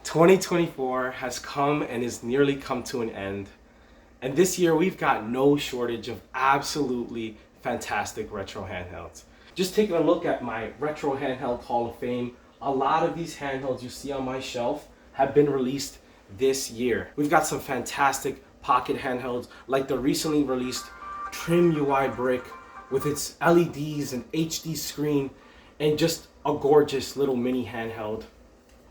2024 has come and is nearly come to an end. And this year we've got no shortage of absolutely fantastic retro handhelds. Just taking a look at my retro handheld Hall of Fame, a lot of these handhelds you see on my shelf have been released this year. We've got some fantastic pocket handhelds like the recently released Trim UI Brick with its LEDs and HD screen and just a gorgeous little mini handheld.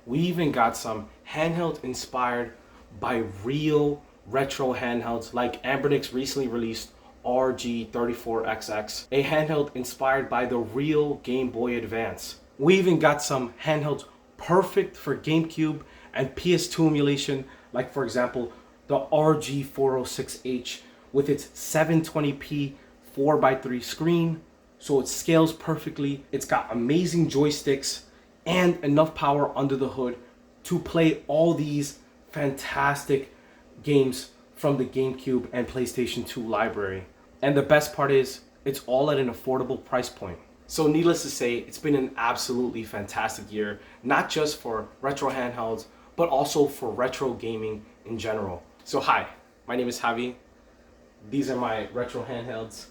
We even got some handheld inspired by real retro handhelds like Ambernix recently released RG34XX, a handheld inspired by the real Game Boy Advance. We even got some handhelds perfect for GameCube and PS2 emulation, like for example the RG406H with its 720p 4x3 screen, so it scales perfectly. It's got amazing joysticks and enough power under the hood to play all these fantastic games from the GameCube and PlayStation 2 library. And the best part is, it's all at an affordable price point. So needless to say, it's been an absolutely fantastic year, not just for retro handhelds, but also for retro gaming in general. So hi, my name is Javi. These are my retro handhelds.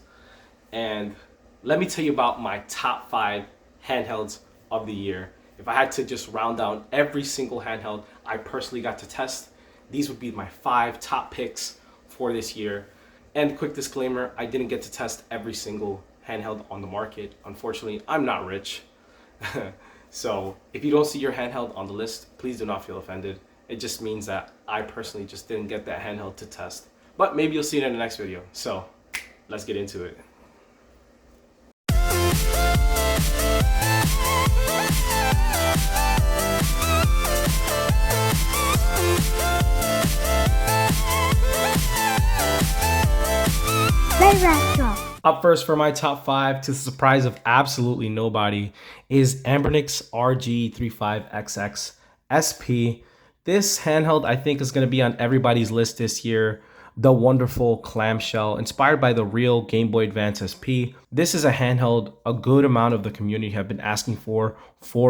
And let me tell you about my top 5 handhelds of the year. If I had to just round down every single handheld I personally got to test, these would be my 5 top picks for this year. And quick disclaimer, I didn't get to test every single handheld on the market. Unfortunately, I'm not rich. So if you don't see your handheld on the list, please do not feel offended. It just means that I personally just didn't get that handheld to test. But maybe you'll see it in the next video. So let's get into it. Up first for my top 5, to the surprise of absolutely nobody, is Ambernix RG35XX SP. This handheld I think is going to be on everybody's list this year. The wonderful Clamshell, inspired by the real Game Boy Advance SP. This is a handheld a good amount of the community have been asking for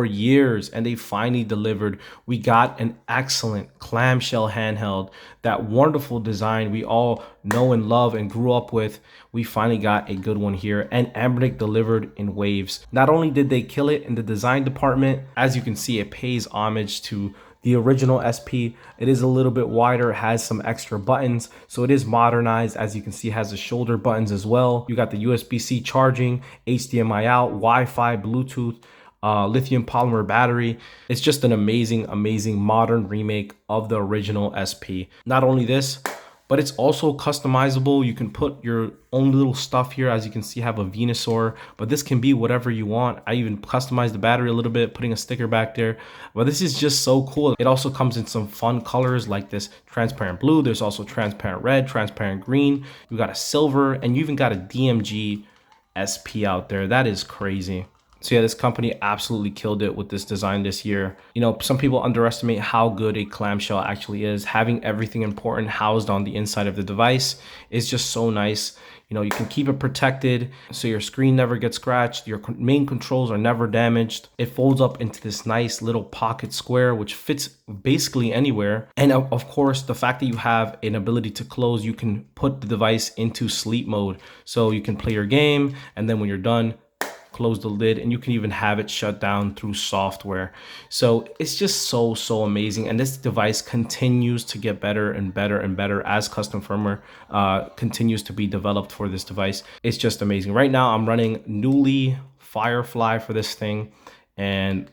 years, and they finally delivered. We got an excellent clamshell handheld, that wonderful design we all know and love and grew up with. We finally got a good one here, and Ambernix delivered in waves. Not only did they kill it in the design department, as you can see, it pays homage to the original SP. It is a little bit wider, has some extra buttons, so it is modernized. As you can see, it has the shoulder buttons as well. You got the USB-C charging, HDMI out, Wi-Fi, Bluetooth, lithium polymer battery. It's just an amazing modern remake of the original SP. Not only this, but it's also customizable. You can put your own little stuff here. As you can see, I have a Venusaur, but this can be whatever you want. I even customized the battery a little bit, putting a sticker back there. But this is just so cool. It also comes in some fun colors like this transparent blue. There's also transparent red, transparent green. You got a silver, and you even got a DMG SP out there. That is crazy. So yeah, this company absolutely killed it with this design this year. You know, some people underestimate how good a clamshell actually is. Having everything important housed on the inside of the device is just so nice. You know, you can keep it protected so your screen never gets scratched. Your main controls are never damaged. It folds up into this nice little pocket square, which fits basically anywhere. And of course, the fact that you have an ability to close, you can put the device into sleep mode. So you can play your game, and then when you're done, close the lid, and you can even have it shut down through software. So it's just so amazing, and this device continues to get better and better and better as custom firmware continues to be developed for this device. It's just amazing. Right now I'm running Newly Firefly for this thing, and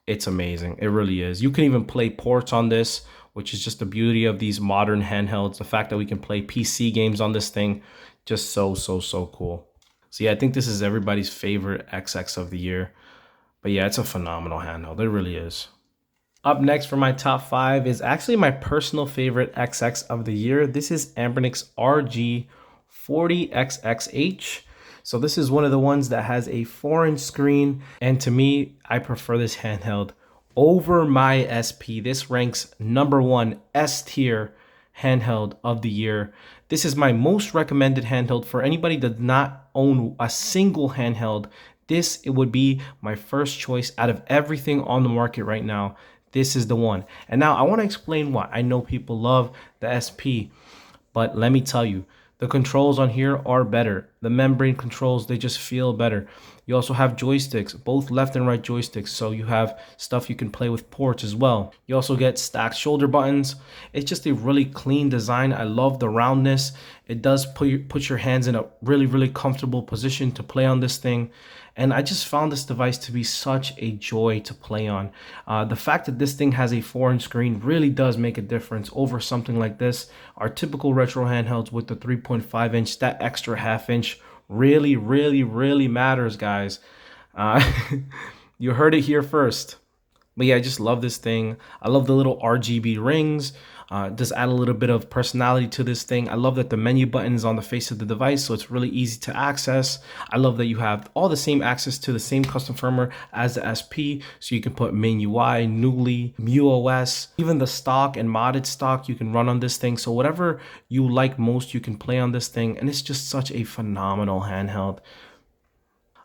it's amazing. It really is. You can even play ports on this, which is just the beauty of these modern handhelds. The fact that we can play PC games on this thing, just so cool. So yeah, I think this is everybody's favorite XX of the year. But yeah, it's a phenomenal handheld. It really is. Up next for my top 5 is actually my personal favorite XX of the year. This is Ambernix RG40XXH. So this is one of the ones that has a 4-inch screen. And to me, I prefer this handheld over my SP. This ranks #1 S tier handheld of the year. This is my most recommended handheld for anybody that does not own a single handheld. It would be my first choice out of everything on the market right now. this is the one. And now I want to explain why. I know people love the SP, but let me tell you, the controls on here are better. The membrane controls, they just feel better. You also have joysticks, both left and right joysticks, so you have stuff you can play with ports as well. You also get stacked shoulder buttons. It's just a really clean design. I love the roundness. It does put your hands in a really comfortable position to play on this thing. And I just found this device to be such a joy to play on. The fact that this thing has a 4-inch screen really does make a difference over something like this. Our typical retro handhelds with the 3.5-inch, that extra half-inch really matters, guys. You heard it here first. But yeah, I just love this thing. I love the little RGB rings. Does add a little bit of personality to this thing. I love that the menu button is on the face of the device, so it's really easy to access. I love that you have all the same access to the same custom firmware as the SP, so you can put MinUI, Newly, MuOS, even the stock and modded stock you can run on this thing. So whatever you like most, you can play on this thing, and it's just such a phenomenal handheld.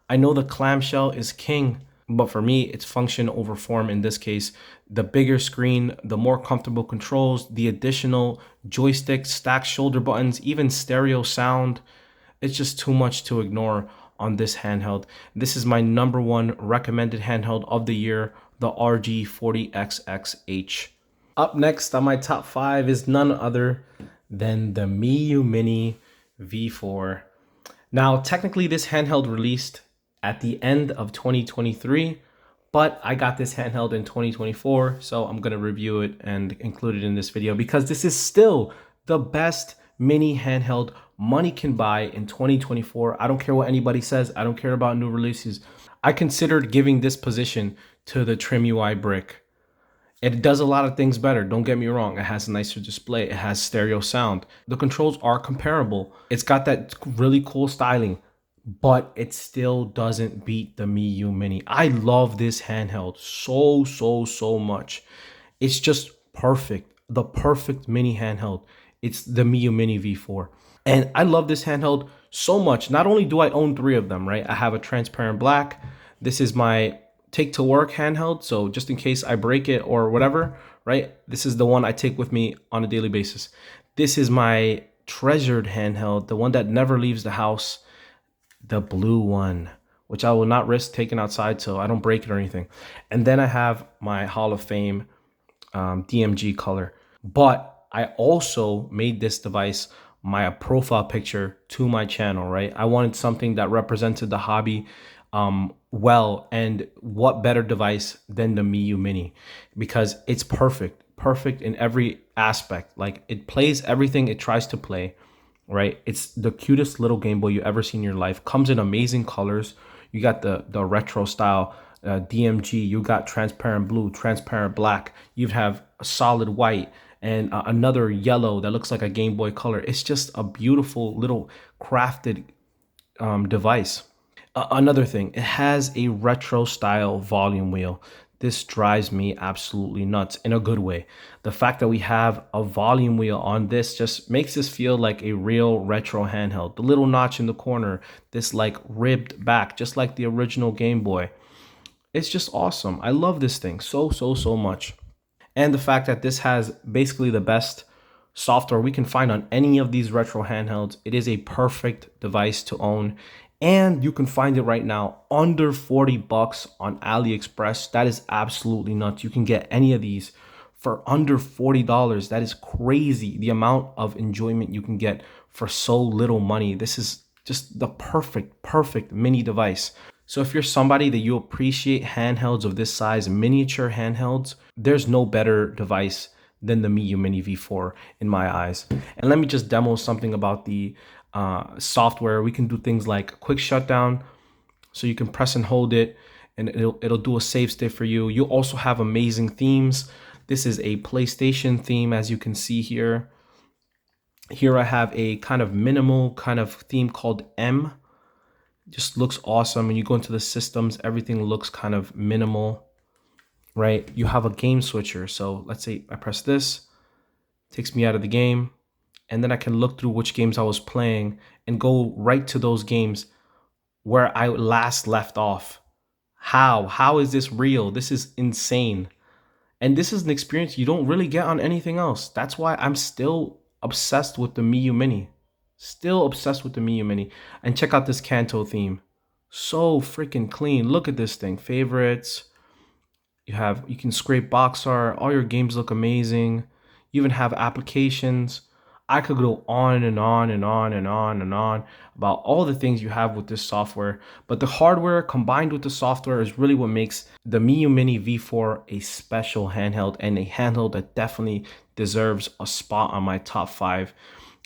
I know the clamshell is king, but for me, it's function over form in this case. The bigger screen, the more comfortable controls, the additional joystick, stacked shoulder buttons, even stereo sound. It's just too much to ignore on this handheld. This is my #1 recommended handheld of the year, the RG40XXH. Up next on my top 5 is none other than the Miyoo Mini V4. Now, technically, this handheld released at the end of 2023, but I got this handheld in 2024, so I'm going to review it and include it in this video because this is still the best mini handheld money can buy in 2024. I don't care what anybody says. I don't care about new releases. I considered giving this position to the Trim UI brick. It does a lot of things better, don't get me wrong. It has a nicer display, it has stereo sound. The controls are comparable. It's got that really cool styling, but it still doesn't beat the Miyoo Mini. I love this handheld so much. It's just perfect, the perfect mini handheld. It's the Miyoo Mini V4. And I love this handheld so much. Not only do I own 3 of them, right? I have a transparent black. This is my take to work handheld, so just in case I break it or whatever, right? This is the one I take with me on a daily basis. This is my treasured handheld, the one that never leaves the house, the blue one, which I will not risk taking outside so I don't break it or anything. And then I have my Hall of Fame DMG color. But I also made this device my profile picture to my channel, right? I wanted something that represented the hobby well, and what better device than the Miyoo Mini, because it's perfect in every aspect. Like, it plays everything it tries to play, right? It's the cutest little Game Boy you ever seen in your life. Comes in amazing colors. You got the retro style DMG, you got transparent blue, transparent black, you have a solid white, and another yellow that looks like a Game Boy Color. It's just a beautiful little crafted device. Another thing, it has a retro style volume wheel. This drives me absolutely nuts in a good way. The fact that we have a volume wheel on this just makes this feel like a real retro handheld. The little notch in the corner, this like ribbed back, just like the original Game Boy. It's just awesome. I love this thing so much. And the fact that this has basically the best software we can find on any of these retro handhelds. It is a perfect device to own. And you can find it right now under 40 bucks on AliExpress. That is absolutely nuts. You can get any of these for under $40. That is crazy, the amount of enjoyment you can get for so little money. This is just the perfect mini device. So if you're somebody that you appreciate handhelds of this size, miniature handhelds, there's no better device than the Miyoo Mini V4 in my eyes. And let me just demo something about the software. We can do things like quick shutdown, so you can press and hold it and it'll do a save state for you. You also have amazing themes. This is a PlayStation theme, as you can see here. Here I have a kind of minimal kind of theme called M. Just looks awesome. When you go into the systems, everything looks kind of minimal, right? You have a game switcher. So let's say I press this, takes me out of the game, and then I can look through which games I was playing and go right to those games where I last left off. How is this real? This is insane. And this is an experience you don't really get on anything else. That's why I'm still obsessed with the Miyu Mini. Still obsessed with the Miyu Mini. And check out this Kanto theme. So freaking clean. Look at this thing. Favorites. You can scrape box art. All your games look amazing. You even have applications. I could go on and on and on and on and on about all the things you have with this software. But the hardware combined with the software is really what makes the Miyu Mini V4 a special handheld, and a handheld that definitely deserves a spot on my top 5.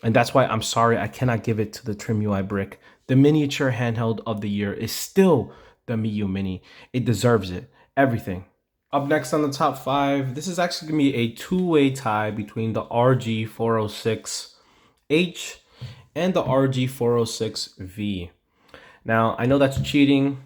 And that's why I'm sorry I cannot give it to the Trim UI Brick. The miniature handheld of the year is still the Miyu Mini. It deserves it. Everything. Up next on the top 5, this is actually going to be a two-way tie between the RG406H and the RG406V. Now, I know that's cheating.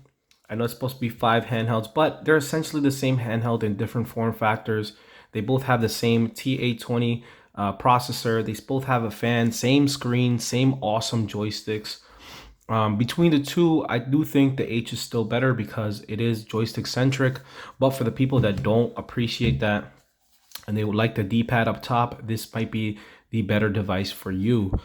I know it's supposed to be 5 handhelds, but they're essentially the same handheld in different form factors. They both have the same T820 processor. They both have a fan, same screen, same awesome joysticks. Between the two, I do think the H is still better because it is joystick centric. But for the people that don't appreciate that and they would like the D-pad up top, this might be the better device for you.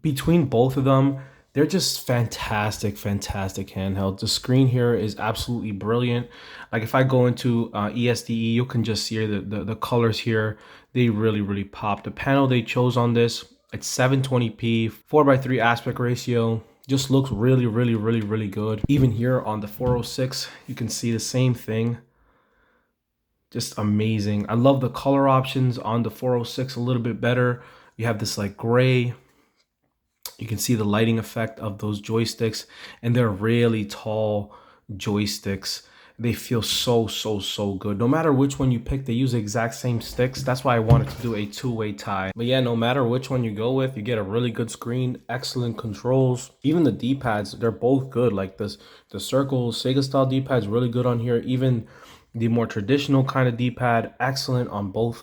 Between both of them, they're just fantastic handheld. The screen here is absolutely brilliant. Like if I go into ESDE, you can just see the colors here. They really pop. The panel they chose on this, it's 720p, 4:3 aspect ratio. Just looks really good. Even here on the 406, you can see the same thing. Just amazing. I love the color options on the 406 a little bit better. You have this like gray. You can see the lighting effect of those joysticks, and they're really tall joysticks. They feel so good. No matter which one you pick, they use the exact same sticks. That's why I wanted to do a two-way tie. But yeah, no matter which one you go with, you get a really good screen, excellent controls. Even the D-pads, they're both good. Like the circle Sega style D-pad's really good on here. Even the more traditional kind of D-pad, excellent on both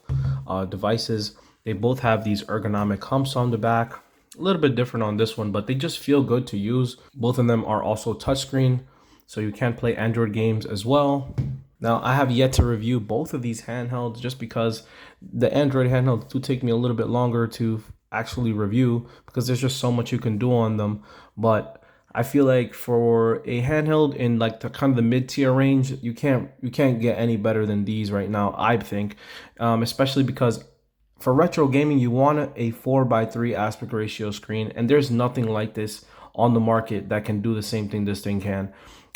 devices. They both have these ergonomic humps on the back. A little bit different on this one, but they just feel good to use. Both of them are also touchscreen, so you can play Android games as well. Now, I have yet to review both of these handhelds just because the Android handhelds do take me a little bit longer to actually review because there's just so much you can do on them. But I feel like for a handheld in like the kind of the mid-tier range, you can't get any better than these right now, I think, especially because for retro gaming, you want a 4:3 aspect ratio screen, and there's nothing like this on the market that can do the same thing this thing can.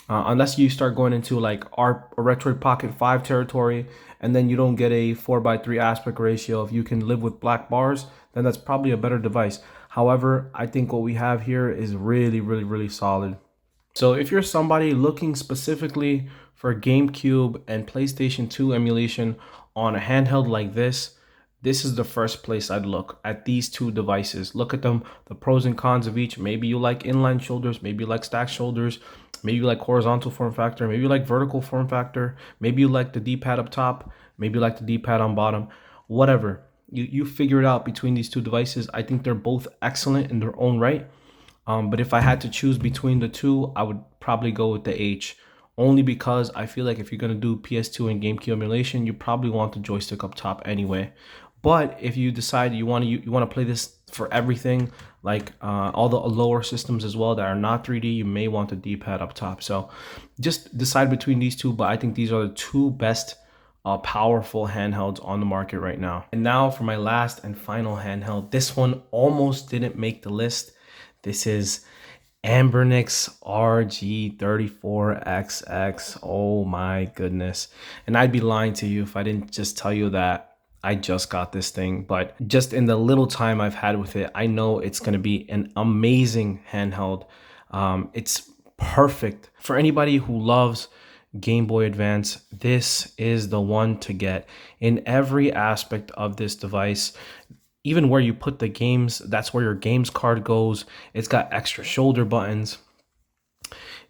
Unless you start going into like our Retroid Pocket 5 territory, and then you don't get a 4:3 aspect ratio. If you can live with black bars, then that's probably a better device. However, I think what we have here is really solid. So if you're somebody looking specifically for GameCube and PlayStation 2 emulation on a handheld like this is the first place I'd look at these two devices. Look at them, the pros and cons of each. Maybe you like inline shoulders, maybe you like stacked shoulders, maybe you like horizontal form factor, maybe you like vertical form factor, maybe you like the D-pad up top, maybe you like the D-pad on bottom, whatever. You figure it out between these two devices. I think they're both excellent in their own right. But if I had to choose between the two, I would probably go with the H. Only because I feel like if you're going to do PS2 and GameCube emulation, you probably want the joystick up top anyway. But if you decide you want to play this for everything, like all the lower systems as well that are not 3D, you may want the D-pad up top. So just decide between these two, but I think these are the two best powerful handhelds on the market right now. And now for my last and final handheld. This one almost didn't make the list. This is Anbernic's RG34XX. Oh my goodness. And I'd be lying to you if I didn't just tell you that I just got this thing, but just in the little time I've had with it, I know it's going to be an amazing handheld. It's perfect for anybody who loves Game Boy Advance. This is the one to get in every aspect of this device. Even where you put the games, that's where your games card goes. It's got extra shoulder buttons.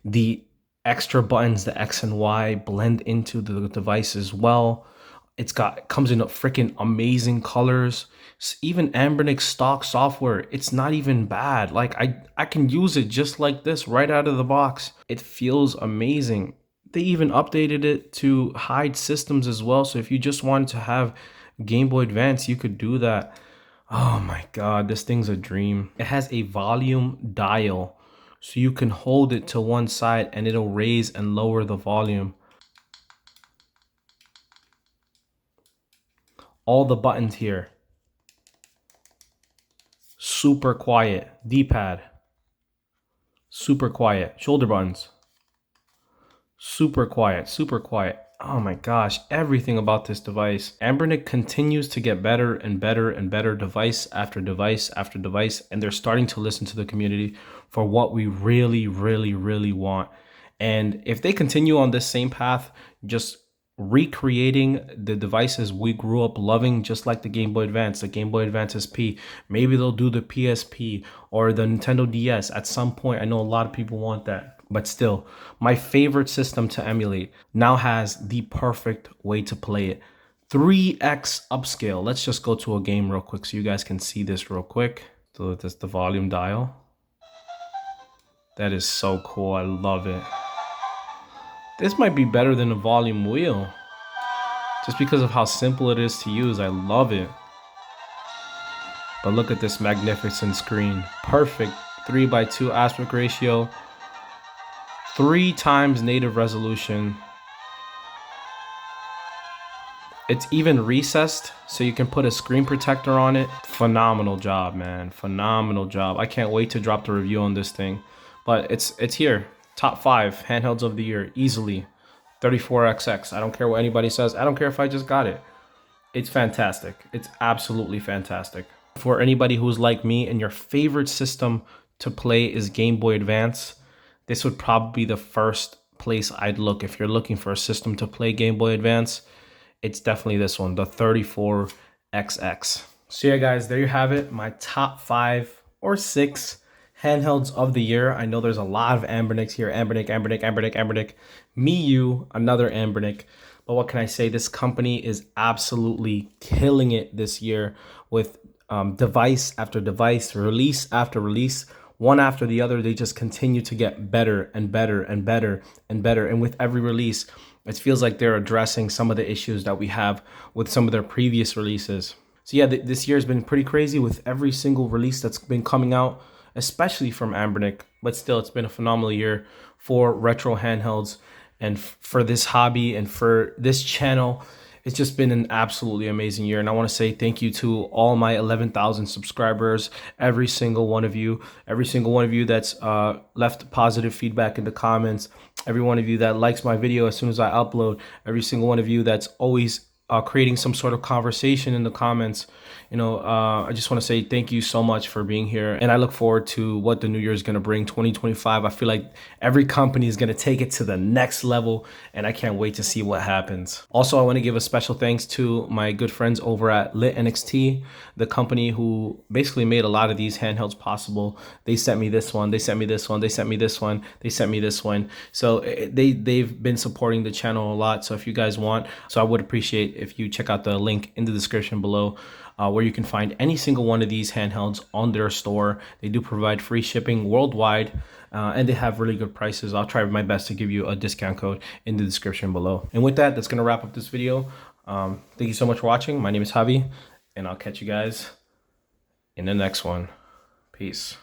The extra buttons, the X and Y, blend into the device as well. It comes in freaking amazing colors. Even Anbernic's stock software, it's not even bad. Like I can use it just like this right out of the box. It feels amazing. They even updated it to hide systems as well. So if you just wanted to have Game Boy Advance, you could do that. Oh my God, this thing's a dream. It has a volume dial, so you can hold it to one side and it'll raise and lower the volume. All the buttons here. Super quiet. D-pad. Super quiet. Shoulder buttons. Super quiet, super quiet. Oh my gosh, everything about this device. Anbernic continues to get better and better and better, device after device after device, and they're starting to listen to the community for what we really, really, really want. And if they continue on this same path, just recreating the devices we grew up loving, just like the Game Boy Advance, the Game Boy Advance SP, maybe they'll do the PSP or the Nintendo DS at some point. I know a lot of people want that. But still, my favorite system to emulate now has the perfect way to play it. 3x upscale. Let's just go to a game real quick so you guys can see this real quick. So that's the volume dial. That is so cool. I love it. This might be better than a volume wheel. Just because of how simple it is to use. I love it. But look at this magnificent screen. Perfect 3:2 aspect ratio. 3 times native resolution. It's even recessed, so you can put a screen protector on it. Phenomenal job, man. Phenomenal job. I can't wait to drop the review on this thing. But it's here. Top 5 handhelds of the year, easily. 34XX. I don't care what anybody says. I don't care if I just got it. It's fantastic. It's absolutely fantastic. For anybody who's like me and your favorite system to play is Game Boy Advance, this would probably be the first place I'd look. If you're looking for a system to play Game Boy Advance, it's definitely this one, the 34XX. So yeah, guys, there you have it. My top 5 or 6 handhelds of the year. I know there's a lot of Anbernics here. Anbernic. Me, you, another Anbernic. But what can I say? This company is absolutely killing it this year with device after device, release after release. One after the other, they just continue to get better and better and better and better. And with every release, it feels like they're addressing some of the issues that we have with some of their previous releases. So yeah, this year has been pretty crazy with every single release that's been coming out, especially from Anbernic. But still, it's been a phenomenal year for retro handhelds and for this hobby and for this channel. It's just been an absolutely amazing year. And I want to say thank you to all my 11,000 subscribers, every single one of you that's left positive feedback in the comments, every one of you that likes my video as soon as I upload, every single one of you that's always creating some sort of conversation in the comments. I just want to say thank you so much for being here, and I look forward to what the new year is going to bring. 2025, I feel like every company is going to take it to the next level, and I can't wait to see what happens. Also, I want to give a special thanks to my good friends over at Lit NXT, the company who basically made a lot of these handhelds possible. They sent me this one, they sent me this one, they sent me this one, they sent me this one. So they've been supporting the channel a lot. So if you guys want, I would appreciate if you check out the link in the description below, where you can find any single one of these handhelds on their store. They do provide free shipping worldwide, and they have really good prices. I'll try my best to give you a discount code in the description below. And with that, that's going to wrap up this video. Thank you so much for watching. My name is Javi, and I'll catch you guys in the next one. Peace.